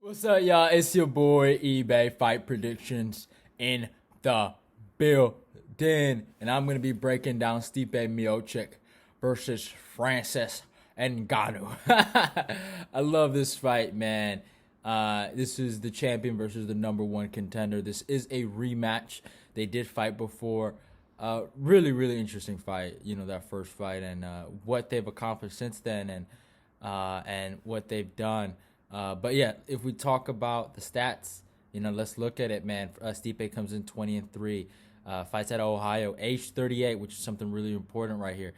What's up, y'all? It's your boy eBay Fight Predictions in the building, and I'm gonna be breaking down Stipe Miocic versus Francis Ngannou. I love this fight, man. This is the champion versus the number one contender. This is a rematch. They did fight before. Really interesting fight. You know, that first fight and what they've accomplished since then, and what they've done. But yeah, if we talk about the stats, let's look at it, man. Stipe comes in 20-3, fights at Ohio, age 38, which is something really important right here.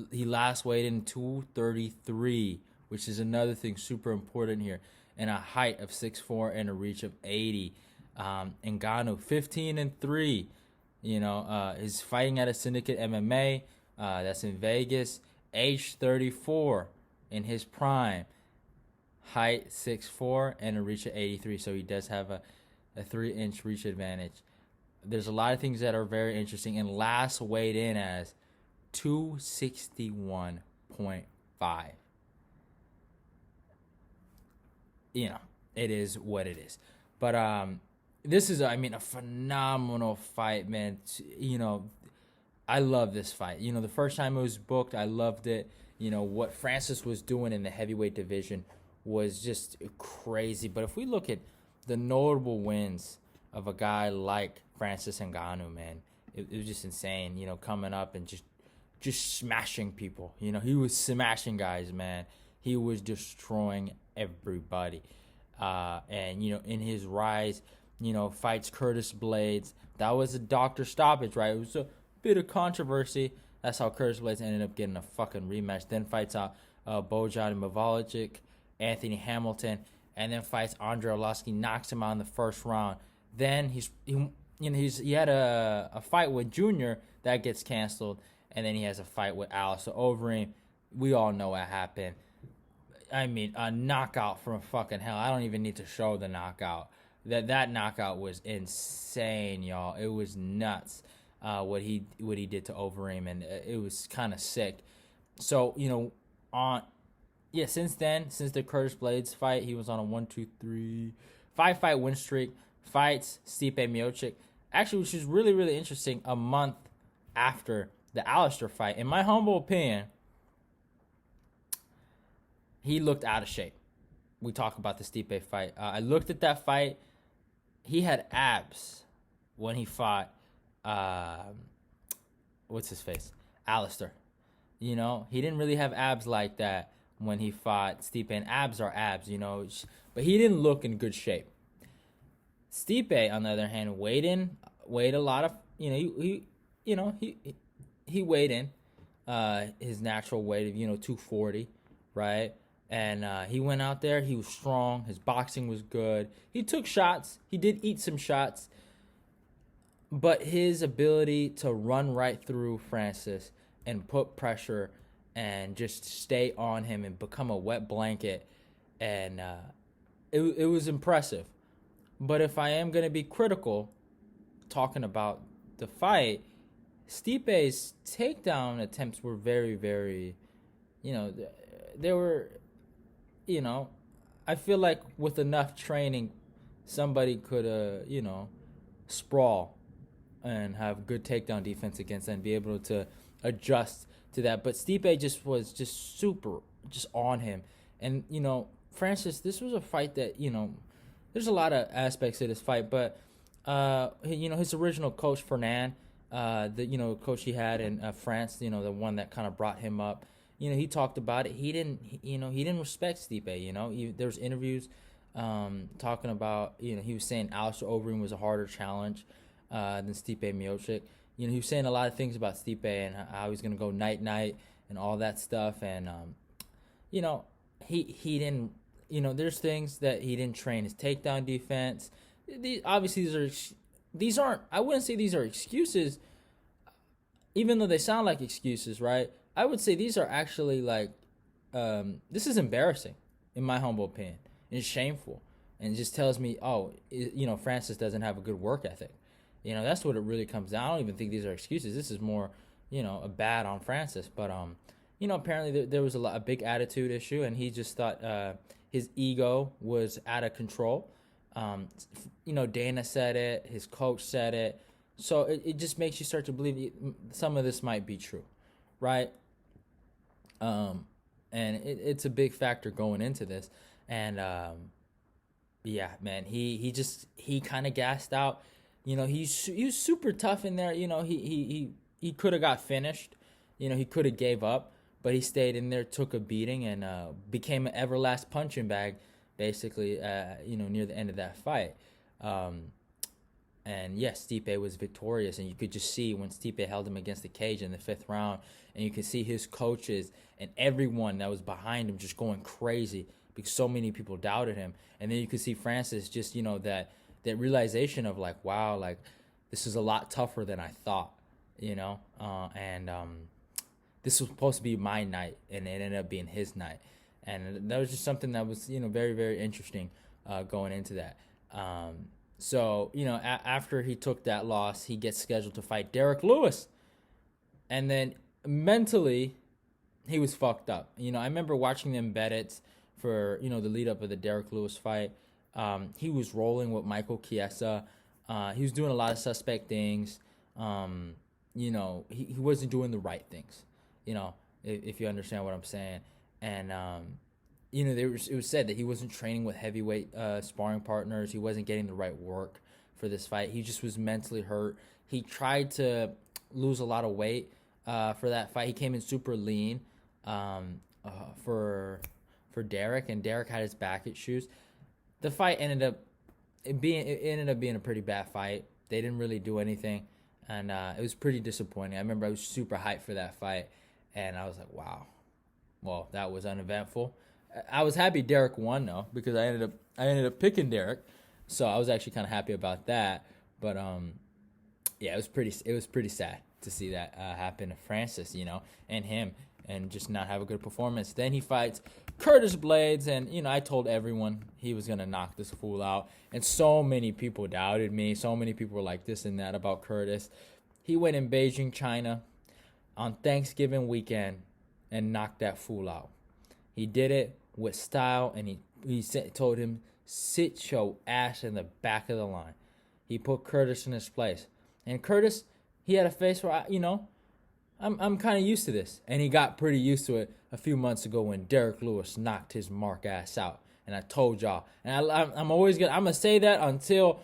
He last weighed in 233, which is another thing super important here, and a height of 6'4" and a reach of 80. Ngannou 15-3. He's fighting at a Syndicate MMA. That's in Vegas. Age 34, in his prime. Height 6'4" and a reach of 83, so he does have a 3-inch reach advantage. There's a lot of things that are very interesting, and last weighed in as 261.5. It is what it is. But this is, a phenomenal fight, man. I love this fight. The first time it was booked, I loved it. What Francis was doing in the heavyweight division was just crazy. But if we look at the notable wins of a guy like Francis Ngannou, man, it was just insane. Coming up and just smashing people. He was smashing guys, man. He was destroying everybody. And in his rise, fights Curtis Blades. That was a doctor stoppage, right? It was a bit of controversy. That's how Curtis Blades ended up getting a fucking rematch. Then fights out Bojan Miocic, Anthony Hamilton, and then fights Andre Arlovski, knocks him out in the first round. Then he had a fight with Junior that gets canceled, and then he has a fight with Alistair Overeem. We all know what happened. A knockout from fucking hell. I don't even need to show the knockout. That knockout was insane, y'all. It was nuts. What he did to Overeem, and it was kind of sick. So since the Curtis Blades fight, he was on a 5-fight win streak. Fights Stipe Miocic, actually, which is really interesting. A month after the Alistair fight, in my humble opinion, he looked out of shape. We talk about the Stipe fight. I looked at that fight. He had abs when he fought. What's his face? Alistair. He didn't really have abs like that when he fought Stipe, and abs are abs, but he didn't look in good shape. Stipe, on the other hand, weighed a lot of, he weighed in his natural weight of 240, right? And he went out there. He was strong. His boxing was good. He took shots. He did eat some shots. But his ability to run right through Francis and put pressure and just stay on him and become a wet blanket, and it was impressive. But if I am going to be critical, talking about the fight, Stipe's takedown attempts were very, they were, I feel like with enough training, somebody could, sprawl and have good takedown defense against and be able to adjust to that. But Stipe was super on him. And, Francis, this was a fight that, there's a lot of aspects of this fight, but, his original coach, Fernand, the coach he had in France, the one that kind of brought him up, he talked about it. He didn't respect Stipe. There was interviews talking about, he was saying Alistair Overeem was a harder challenge than Stipe Miocic. He was saying a lot of things about Stipe and how he's gonna go night and all that stuff. And he didn't. There's things that he didn't train his takedown defense. Obviously, these aren't. I wouldn't say these are excuses, even though they sound like excuses, right? I would say these are actually like, this is embarrassing, in my humble opinion. It's shameful, and it just tells me, Francis doesn't have a good work ethic. That's what it really comes down. I don't even think these are excuses. This is more, a bad on Francis. But, apparently there was a big attitude issue, and he just thought his ego was out of control. Dana said it, his coach said it. So it just makes you start to believe some of this might be true, right? And it's a big factor going into this. And yeah, man, he kind of gassed out. He was super tough in there. He could have got finished. He could have gave up, but he stayed in there, took a beating, and became an everlast punching bag, basically. Near the end of that fight. And yes, Stipe was victorious, and you could just see when Stipe held him against the cage in the 5th round, and you could see his coaches and everyone that was behind him just going crazy because so many people doubted him. And then you could see Francis just, that realization of like, wow, like this is a lot tougher than I thought, and this was supposed to be my night, and it ended up being his night. And that was just something that was, very, very interesting going into that. So, after he took that loss, he gets scheduled to fight Derek Lewis. And then mentally, he was fucked up. I remember watching them bet it for, the lead up of the Derek Lewis fight. He was rolling with Michael Chiesa. He was doing a lot of suspect things. He wasn't doing the right things, if you understand what I'm saying. And, it was said that he wasn't training with heavyweight sparring partners. He wasn't getting the right work for this fight. He just was mentally hurt. He tried to lose a lot of weight for that fight. He came in super lean for Derek, and Derek had his back issues. The fight ended up being a pretty bad fight. They didn't really do anything, and it was pretty disappointing. I remember I was super hyped for that fight, and I was like, wow, well, that was uneventful. I was happy Derek won though, because I ended up picking Derek, so I was actually kind of happy about that. But yeah, it was pretty sad to see that happen to Francis, and him, and just not have a good performance. Then he fights Curtis Blades, and I told everyone he was gonna knock this fool out, and so many people doubted me. So many people were like this and that about Curtis. He went in Beijing, China, on Thanksgiving weekend and knocked that fool out. He did it with style, and he told him, sit your ass in the back of the line. He put Curtis in his place. And Curtis, he had a face where, I'm kind of used to this. And he got pretty used to it a few months ago when Derek Lewis knocked his mark ass out. And I told y'all. And I'm going to say that until,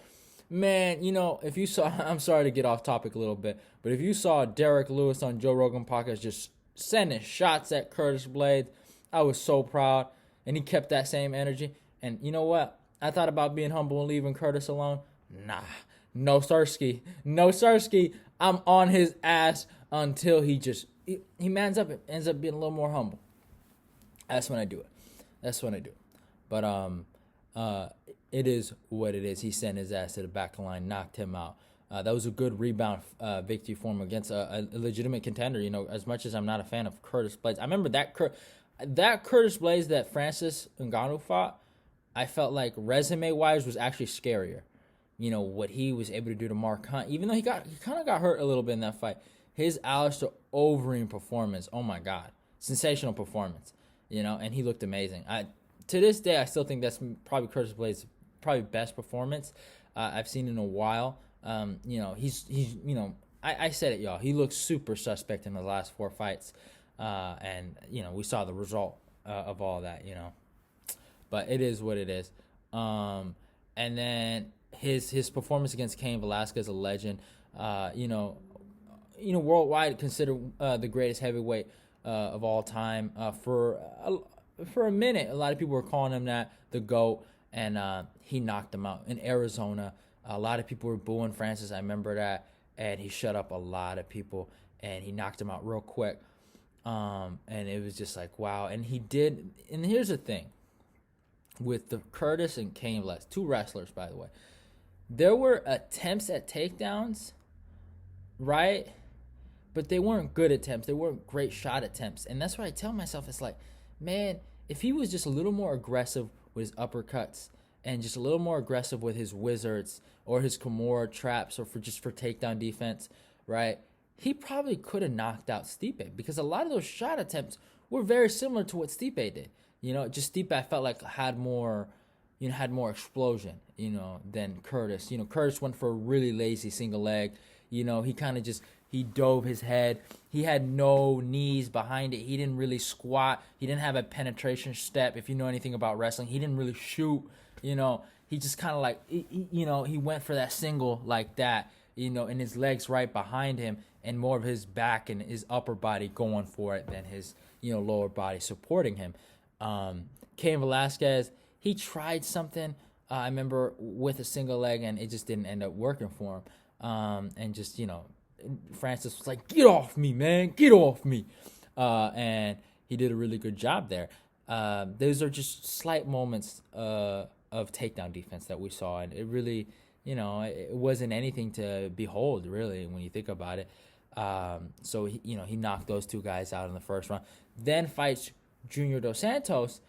man, if you saw, I'm sorry to get off topic a little bit, but if you saw Derek Lewis on Joe Rogan podcast just sending shots at Curtis Blades, I was so proud. And he kept that same energy. And you know what? I thought about being humble and leaving Curtis alone. Nah. No Sarsky. I'm on his ass until he mans up and ends up being a little more humble. That's when I do it. But it is what it is. He sent his ass to the back of the line, knocked him out. That was a good rebound victory for him against a legitimate contender. As much as I'm not a fan of Curtis Blades, I remember that Curtis Blades that Francis Ngannou fought, I felt like resume-wise was actually scarier. What he was able to do to Mark Hunt, even though he kind of got hurt a little bit in that fight. His Alistair Overeem performance, oh my God, sensational performance. And he looked amazing. To this day, I still think that's probably Curtis Blades' probably best performance I've seen in a while. He's I said it, y'all. He looks super suspect in the last 4 fights. And we saw the result of all that, but it is what it is. And then his performance against Cain Velasquez, a legend, worldwide considered the greatest heavyweight of all time. For a minute, a lot of people were calling him that, the GOAT, and he knocked him out in Arizona. A lot of people were booing Francis. I remember that, and he shut up a lot of people, and he knocked him out real quick. And it was just like, wow. And he did. And here's the thing with the Curtis and Cain Velasquez, 2 wrestlers, by the way. There were attempts at takedowns, right? But they weren't good attempts. They weren't great shot attempts. And that's what I tell myself. It's like, man, if he was just a little more aggressive with his uppercuts and just a little more aggressive with his wizards or his Kimura traps or for takedown defense, right? He probably could have knocked out Stipe, because a lot of those shot attempts were very similar to what Stipe did. Just Stipe I felt like had more explosion, than Curtis. Curtis went for a really lazy single leg. He kind of just he dove his head. He had no knees behind it. He didn't really squat. He didn't have a penetration step. If you know anything about wrestling, he didn't really shoot. He just kind of like he went for that single like that. And his legs right behind him, and more of his back and his upper body going for it than his lower body supporting him. Cain Velasquez, he tried something. I remember with a single leg, and it just didn't end up working for him. And just Francis was like, "Get off me, man! Get off me!" And he did a really good job there. Those are just slight moments of takedown defense that we saw, and it really, it wasn't anything to behold, really, when you think about it. So he knocked those two guys out in the first round. Then fights Junior Dos Santos,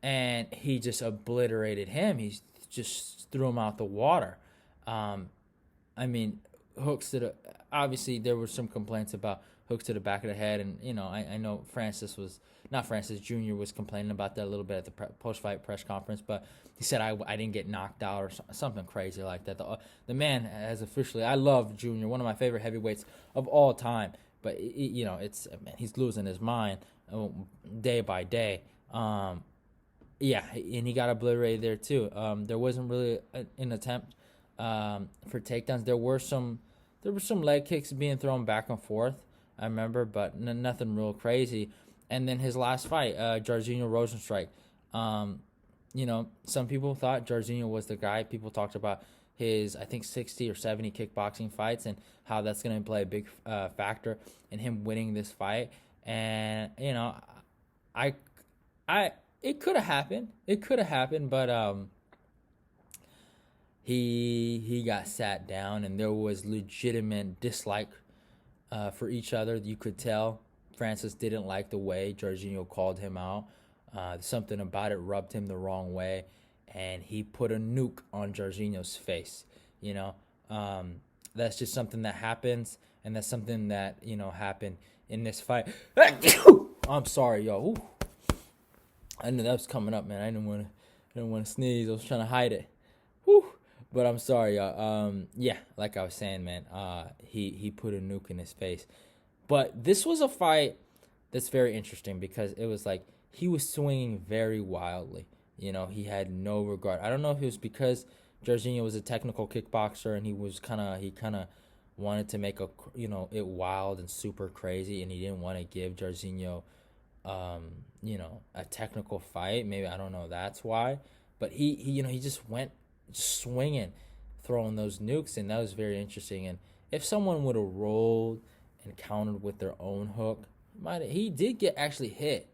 and he just obliterated him. He just threw him out the water. Hooks to the. Obviously, there were some complaints about hooks to the back of the head, and I know Junior was complaining about that a little bit at the post-fight press conference, but he said I didn't get knocked out or something crazy like that. The man has officially. I love Junior, one of my favorite heavyweights of all time, but he's losing his mind day by day. And he got obliterated there too. There wasn't really an attempt for takedowns. There were some leg kicks being thrown back and forth, I remember, but nothing real crazy. And then his last fight, Jairzinho Rosenstrike. Some people thought Jairzinho was the guy. People talked about his, I think, 60 or 70 kickboxing fights and how that's going to play a big factor in him winning this fight. And, it could have happened. But he got sat down, and there was legitimate dislike for each other. You could tell Francis didn't like the way Jairzinho called him out. Something about it rubbed him the wrong way, and he put a nuke on Jairzinho's face. That's just something that happens, and that's something that happened in this fight. I'm sorry, y'all. Ooh. I knew that was coming up, man. I didn't want to sneeze. I was trying to hide it. Whew. But I'm sorry, y'all. Like I was saying, man, he put a nuke in his face. But this was a fight that's very interesting because it was like he was swinging very wildly. He had no regard. I don't know if it was because Jairzinho was a technical kickboxer and he kind of wanted to make it wild and super crazy, and he didn't want to give Jairzinho a technical fight. Maybe, I don't know, that's why. But he just went swinging, throwing those nukes, and that was very interesting. And if someone would have rolled and countered with their own hook, he did get actually hit,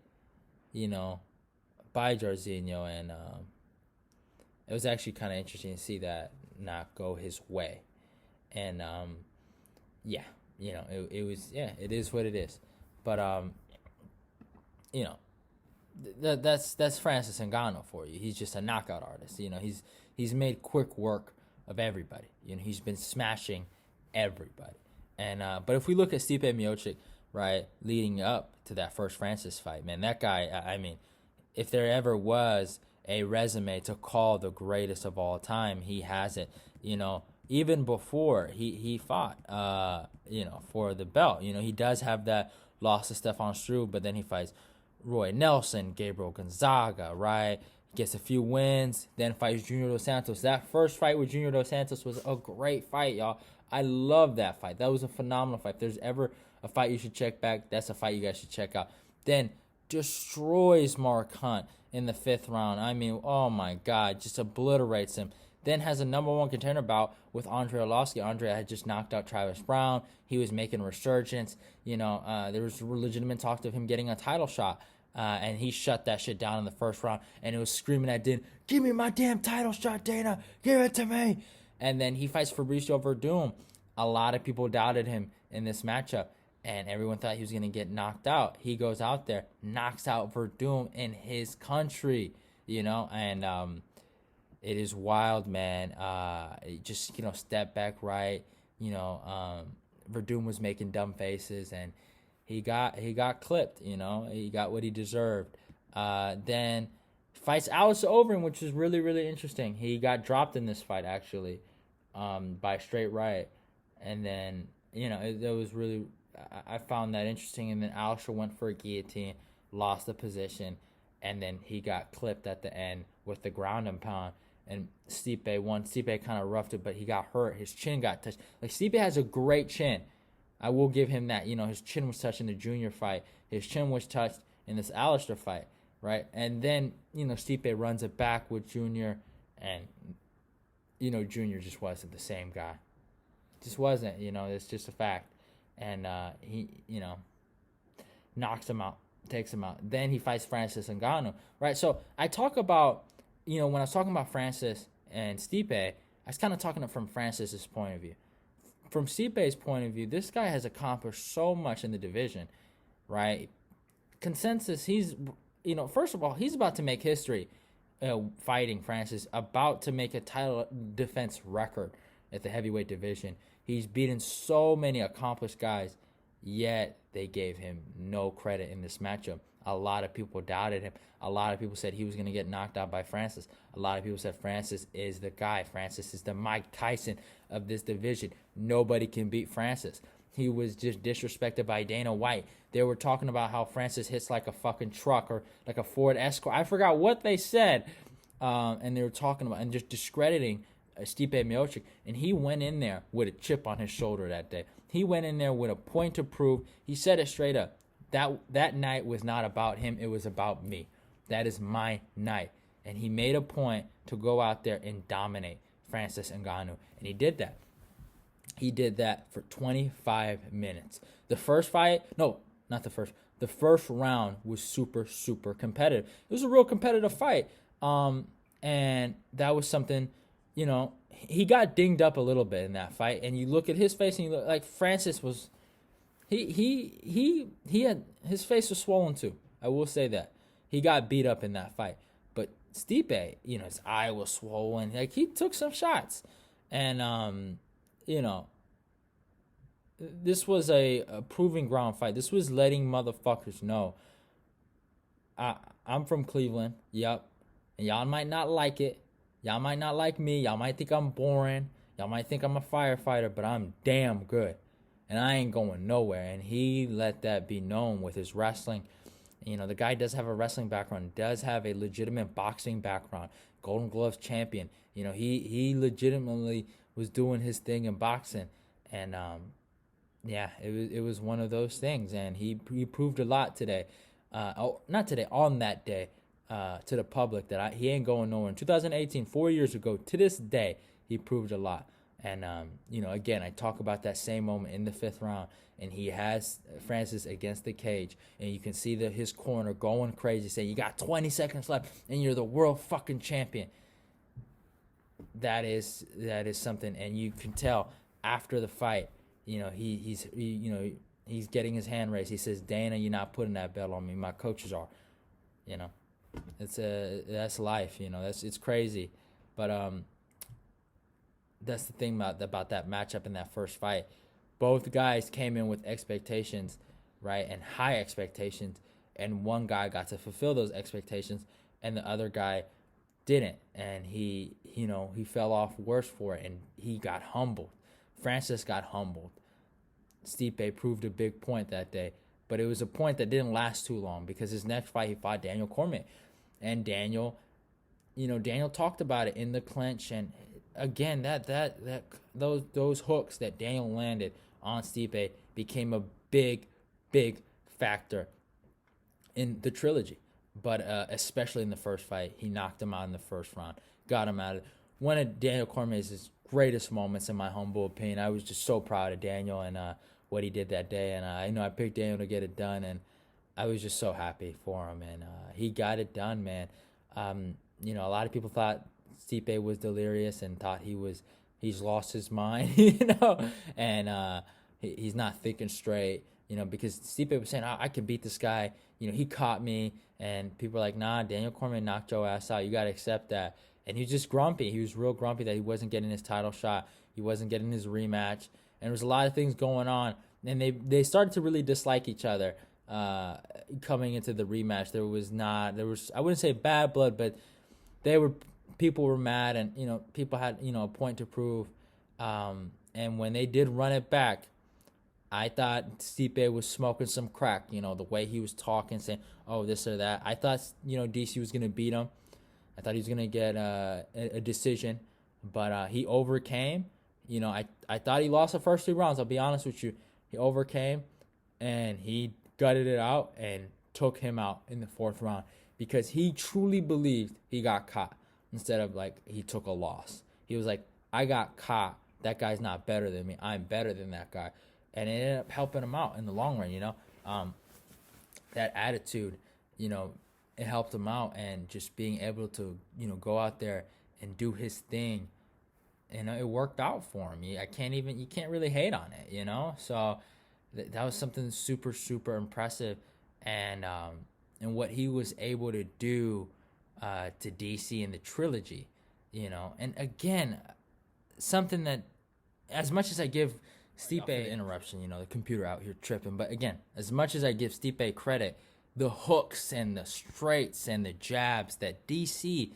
by Jairzinho, and it was actually kind of interesting to see that not go his way. And it was, it is what it is. But that's Francis Ngannou for you. He's just a knockout artist. He's made quick work of everybody. He's been smashing everybody. And but if we look at Stipe Miocic, right, leading up to that first Francis fight, man, that guy, if there ever was a resume to call the greatest of all time, he has it. Even before he fought, for the belt, he does have that loss to Stefan Struve, but then he fights Roy Nelson, Gabriel Gonzaga, right? Gets a few wins, then fights Junior Dos Santos. That first fight with Junior Dos Santos was a great fight, y'all. I love that fight. That was a phenomenal fight. If there's ever a fight you should check back, that's a fight you guys should check out. Then destroys Mark Hunt in the 5th round. Oh my God, just obliterates him. Then has a number 1 contender bout with Andre Arlovski. Andre had just knocked out Travis Brown. He was making a resurgence. There was legitimate talk of him getting a title shot. And he shut that shit down in the 1st round. And it was screaming at Dana, "Give me my damn title shot, Dana. Give it to me." And then he fights Fabricio Verdum. A lot of people doubted him in this matchup, and everyone thought he was going to get knocked out. He goes out there, knocks out Verdum in his country, and it is wild, man. Just, step back right. Verdum was making dumb faces, and he got clipped, he got what he deserved. Then fights Alistair Overeem, which is really, really interesting. He got dropped in this fight, actually, by Straight Right. And then, it was really, I found that interesting. And then Alistair went for a guillotine, lost the position, and then he got clipped at the end with the ground and pound. And Stipe won. Stipe kind of roughed it, but he got hurt. His chin got touched. Like, Stipe has a great chin. I will give him that. His chin was touched in the junior fight. His chin was touched in this Alistair fight, right? And then, Stipe runs it back with Junior, and, Junior just wasn't the same guy. Just wasn't, it's just a fact. And he, knocks him out, takes him out. Then he fights Francis Ngannou, right? So I talk about, when I was talking about Francis and Stipe, I was kind of talking from Francis's point of view. From Stipe's point of view, this guy has accomplished so much in the division, right? Consensus, he's, first of all, he's about to make history fighting Francis, about to make a title defense record at the heavyweight division. He's beaten so many accomplished guys, yet they gave him no credit in this matchup. A lot of people doubted him. A lot of people said he was going to get knocked out by Francis. A lot of people said Francis is the guy. Francis is the Mike Tyson of this division. Nobody can beat Francis. He was just disrespected by Dana White. They were talking about how Francis hits like a fucking truck or like a Ford Escort. I forgot what they said. And they were talking about and just discrediting Stipe Miocic. And he went in there with a chip on his shoulder that day. He went in there with a point to prove. He said it straight up. That night was not about him. It was about me. That is my night. And he made a point to go out there and dominate Francis Ngannou. And he did that. He did that for 25 minutes. The first fight, no, not the first. The first round was super, super competitive. It was a real competitive fight. And that was something, he got dinged up a little bit in that fight. And you look at his face and you look like Francis was, he had, his face was swollen too. I will say that. He got beat up in that fight. But Stipe, his eye was swollen. Like, he took some shots. And, this was a proving ground fight. This was letting motherfuckers know. I'm from Cleveland. Yep. And y'all might not like it. Y'all might not like me. Y'all might think I'm boring. Y'all might think I'm a firefighter, but I'm damn good. And I ain't going nowhere. And he let that be known with his wrestling. The guy does have a wrestling background, does have a legitimate boxing background, Golden Gloves champion. He legitimately was doing his thing in boxing. And, it was one of those things. And he proved a lot today. Not today, on that day, to the public that he ain't going nowhere. In 2018, 4 years ago, to this day, he proved a lot. And, again, I talk about that same moment in the fifth round. And he has Francis against the cage. And you can see his corner going crazy, saying, you got 20 seconds left, and you're the world fucking champion. That is something. And you can tell after the fight, he's getting his hand raised. He says, Dana, you're not putting that belt on me. My coaches are. That's life. It's crazy. But that's the thing about that matchup in that first fight. Both guys came in with expectations, right, and high expectations, and one guy got to fulfill those expectations, and the other guy didn't, and he fell off worse for it, and he got humbled. Francis got humbled. Stipe proved a big point that day, but it was a point that didn't last too long because his next fight he fought Daniel Cormier, and Daniel talked about it in the clinch, and again those hooks that Daniel landed on Stipe became a big factor in the trilogy, but especially in the first fight. He knocked him out in the first round, got him out of it. One of Daniel Cormier's greatest moments, in my humble opinion. I was just so proud of Daniel and what he did that day, and I picked Daniel to get it done, and I was just so happy for him, and he got it done, man. A lot of people thought Stipe was delirious and thought he's lost his mind, and he's not thinking straight, because Stipe was saying, I can beat this guy, he caught me, and people are like, nah, Daniel Cormier knocked your ass out, you got to accept that. And he was just grumpy. He was real grumpy that he wasn't getting his title shot, he wasn't getting his rematch, and there was a lot of things going on, and they started to really dislike each other, coming into the rematch. There was, I wouldn't say bad blood, but they were people were mad, and people had a point to prove. And when they did run it back, I thought Stipe was smoking some crack. The way he was talking, saying, "Oh, this or that." I thought DC was gonna beat him. I thought he was gonna get a decision, but he overcame. I thought he lost the first 3 rounds. I'll be honest with you. He overcame, and he gutted it out and took him out in the 4th round because he truly believed he got caught instead of like he took a loss. He was like, I got caught. That guy's not better than me. I'm better than that guy. And it ended up helping him out in the long run, that attitude, it helped him out, and just being able to, go out there and do his thing, it worked out for him. You can't really hate on it, So that was something super, super impressive, and what he was able to do to DC in the trilogy, and again, something that, as much as I give Stipe interruption, the computer out here tripping, but again, as much as I give Stipe credit, the hooks and the straights and the jabs that DC,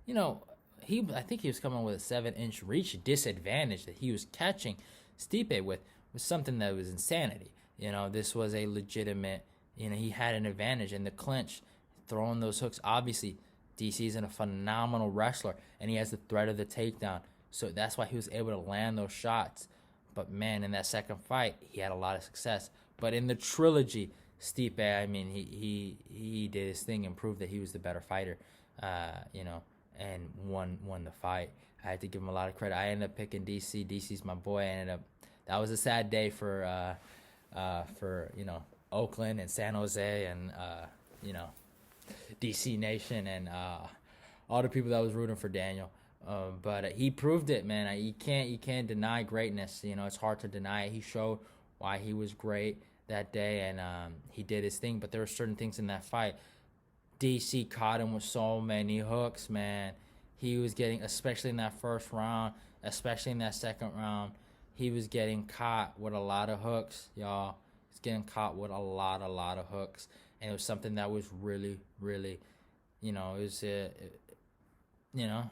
I think he was coming with a 7-inch reach disadvantage that he was catching Stipe with was something that was insanity. This was a legitimate, he had an advantage in the clinch, throwing those hooks. Obviously, DC's a phenomenal wrestler, and he has the threat of the takedown. So that's why he was able to land those shots. But man, in that second fight, he had a lot of success. But in the trilogy, Stipe, he did his thing and proved that he was the better fighter, and won the fight. I had to give him a lot of credit. I ended up picking DC. DC's my boy. That was a sad day for Oakland and San Jose and DC Nation and all the people that was rooting for Daniel. But he proved it, man. You can't deny greatness. It's hard to deny it. He showed why he was great that day, and he did his thing. But there were certain things in that fight. DC caught him with so many hooks, man. He was getting, especially in that 1st round, especially in that 2nd round, he was getting caught with a lot of hooks, y'all. He's getting caught with a lot of hooks, and it was something that was really, really, it was it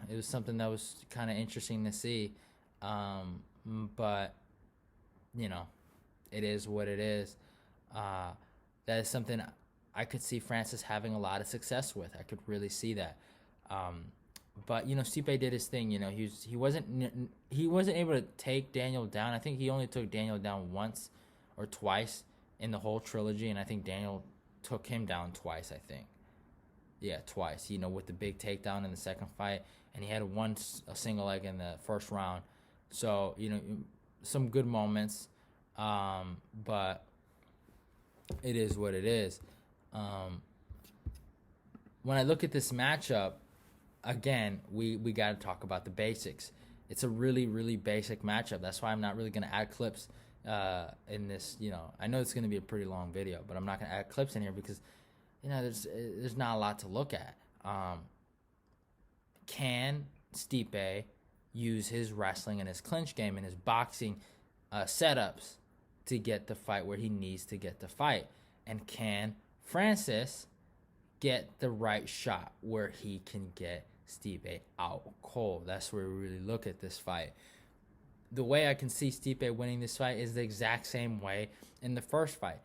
was something that was kind of interesting to see. But, it is what it is. That is something I could see Francis having a lot of success with. I could really see that. But, Stipe did his thing. He wasn't able to take Daniel down. I think he only took Daniel down once or twice in the whole trilogy, and I think Daniel took him down twice, I think. Yeah, twice, with the big takedown in the second fight. And he had a single leg in the 1st round. So, some good moments. But it is what it is. When I look at this matchup, again, we got to talk about the basics. It's a really, really basic matchup. That's why I'm not really going to add clips in this. I know it's going to be a pretty long video, but I'm not going to add clips in here because there's not a lot to look at. Can Stipe use his wrestling and his clinch game and his boxing setups to get the fight where he needs to get the fight? And can Francis get the right shot where he can get Stipe out cold? That's where we really look at this fight. The way I can see Stipe winning this fight is the exact same way in the first fight.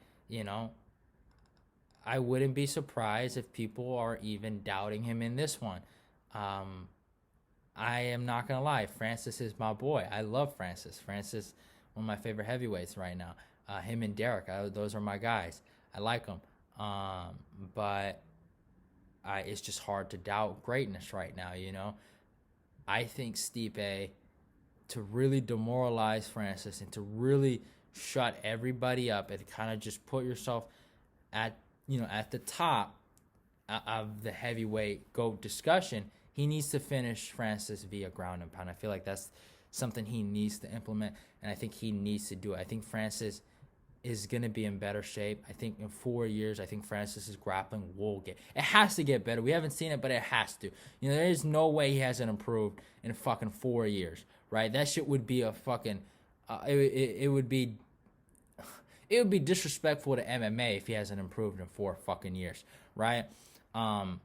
I wouldn't be surprised if people are even doubting him in this one. I am not going to lie. Francis is my boy. I love Francis. Francis, one of my favorite heavyweights right now. Him and Derek, those are my guys. I like them. But it's just hard to doubt greatness right now, I think Stipe, to really demoralize Francis and to really shut everybody up and kind of just put yourself at the top of the heavyweight GOAT discussion, he needs to finish Francis via ground and pound. I feel like that's something he needs to implement, and I think he needs to do it. I think Francis is going to be in better shape. I think in 4 years, I think Francis's grappling will it has to get better. We haven't seen it, but it has to. There is no way he hasn't improved in fucking 4 years, right? That shit would be a fucking, it it would be disrespectful to MMA if he hasn't improved in 4 fucking years, right? Um,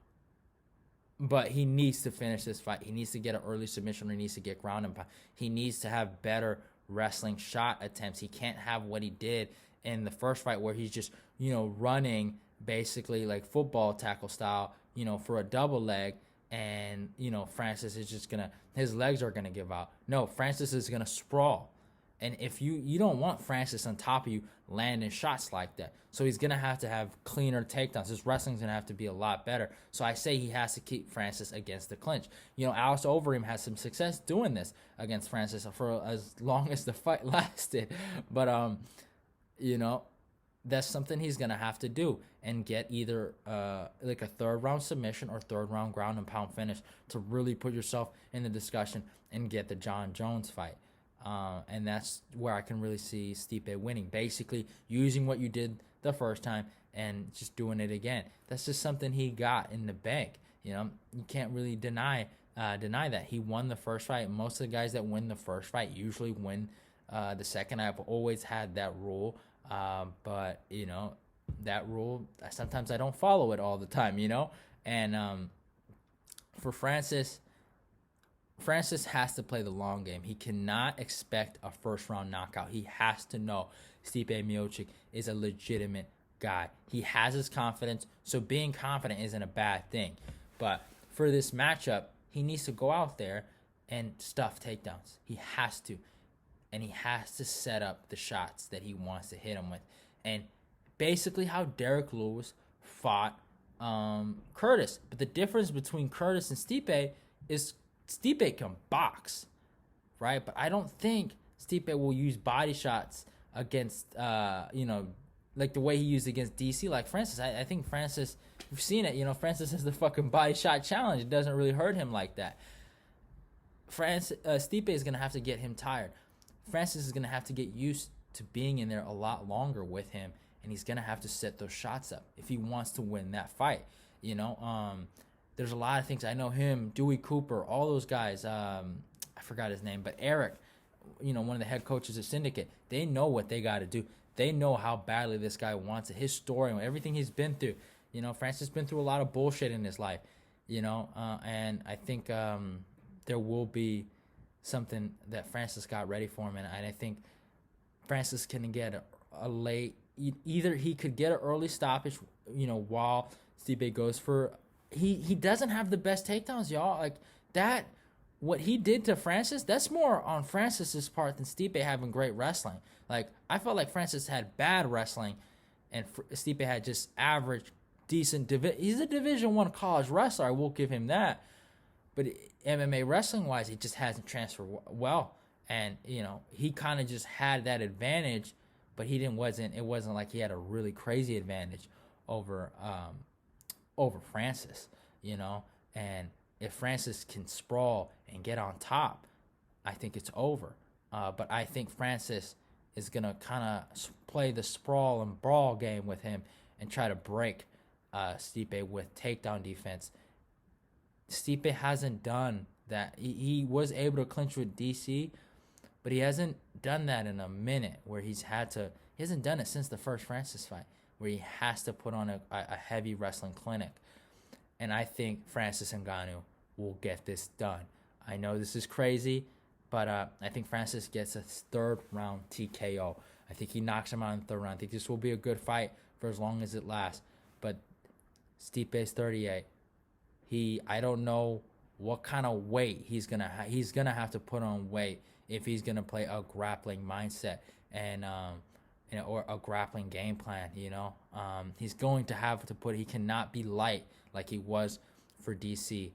but he needs to finish this fight. He needs to get an early submission. Or he needs to get ground and pound. He needs to have better wrestling shot attempts. He can't have what he did in the first fight where he's just, running basically like football tackle style, for a double leg. And, Francis is just going to, his legs are going to give out. No, Francis is going to sprawl. And if you don't want Francis on top of you landing shots like that. So he's going to have cleaner takedowns. His wrestling's going to have to be a lot better. So I say he has to keep Francis against the clinch. Alice Overeem has some success doing this against Francis for as long as the fight lasted. But, that's something he's going to have to do and get either like a third round submission or third round ground and pound finish to really put yourself in the discussion and get the John Jones fight. And that's where I can really see Stipe winning. Basically, using what you did the first time and just doing it again. That's just something he got in the bank. You can't really deny that he won the first fight. Most of the guys that win the first fight usually win the second. I've always had that rule, but that rule sometimes I don't follow it all the time. And for Francis has to play the long game. He cannot expect a first-round knockout. He has to know Stipe Miocic is a legitimate guy. He has his confidence, so being confident isn't a bad thing. But for this matchup, he needs to go out there and stuff takedowns. He has to. And he has to set up the shots that he wants to hit him with. And basically how Derek Lewis fought Curtis. But the difference between Curtis and Stipe is Stipe can box, right? But I don't think Stipe will use body shots against, like the way he used against DC, like Francis. I think Francis, we've seen it, Francis has the fucking body shot challenge. It doesn't really hurt him like that. Stipe is going to have to get him tired. Francis is going to have to get used to being in there a lot longer with him, and he's going to have to set those shots up if he wants to win that fight, There's a lot of things. I know him, Dewey Cooper, all those guys. I forgot his name, but Eric, one of the head coaches of Syndicate, they know what they got to do. They know how badly this guy wants it. His story, everything he's been through. Francis has been through a lot of bullshit in his life, and I think there will be something that Francis got ready for him. And I think Francis can get a late, either he could get an early stoppage, while Stipe goes for, he doesn't have the best takedowns, y'all. Like that, what he did to Francis, that's more on Francis's part than Stipe having great wrestling. Like I felt like Francis had bad wrestling, and Stipe had just average, decent. He's a Division I college wrestler. I will give him that. But MMA wrestling wise, he just hasn't transferred well, and he kind of just had that advantage, but it wasn't like he had a really crazy advantage over Francis, and if Francis can sprawl and get on top, I think it's over. But I think Francis is going to kind of play the sprawl and brawl game with him and try to break Stipe with takedown defense. Stipe hasn't done that. He was able to clinch with DC, but he hasn't done that in a minute where he hasn't done it since the first Francis fight, where he has to put on a heavy wrestling clinic. And I think Francis Ngannou will get this done. I know this is crazy, but I think Francis gets a third round TKO. I think he knocks him out in the third round. I think this will be a good fight for as long as it lasts. But Stipe's 38. I don't know what kind of weight he's gonna have to put on weight if he's gonna play a grappling mindset and or a grappling game plan. He's going to have to he cannot be light like he was for DC.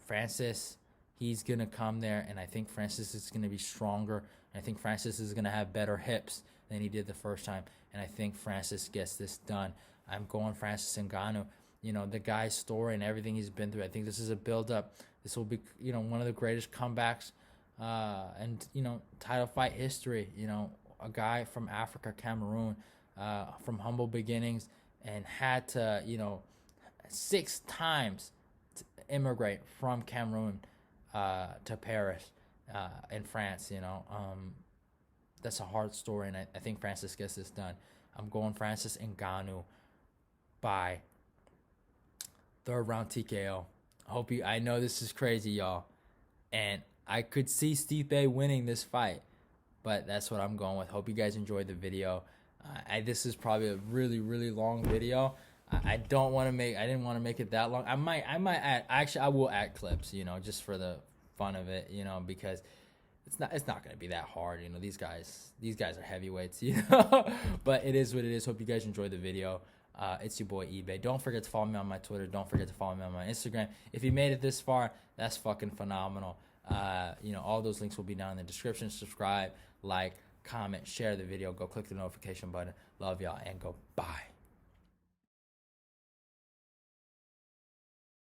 Francis, he's gonna come there, and I think Francis is gonna be stronger. And I think Francis is gonna have better hips than he did the first time, and I think Francis gets this done. I'm going Francis Ngannou. The guy's story and everything he's been through. I think this is a build-up. This will be, one of the greatest comebacks and, title fight history. A guy from Africa, Cameroon, from humble beginnings, and had to, 6 times to immigrate from Cameroon to Paris in France, that's a hard story, and I think Francis gets this done. I'm going Francis Ngannou by third round TKO. I know this is crazy, y'all, and I could see Stipe winning this fight, but that's what I'm going with. Hope you guys enjoyed the video. This is probably a really, really long video. I didn't want to make it that long. I might add, actually, I will add clips, just for the fun of it, because it's not going to be that hard. These guys are heavyweights, but it is what it is. Hope you guys enjoyed the video. It's your boy eBay. Don't forget to follow me on my Twitter. Don't forget to follow me on my Instagram. If you made it this far, that's fucking phenomenal. All those links will be down in the description. Subscribe, like, comment, share the video. Go click the notification button. Love y'all, and go bye.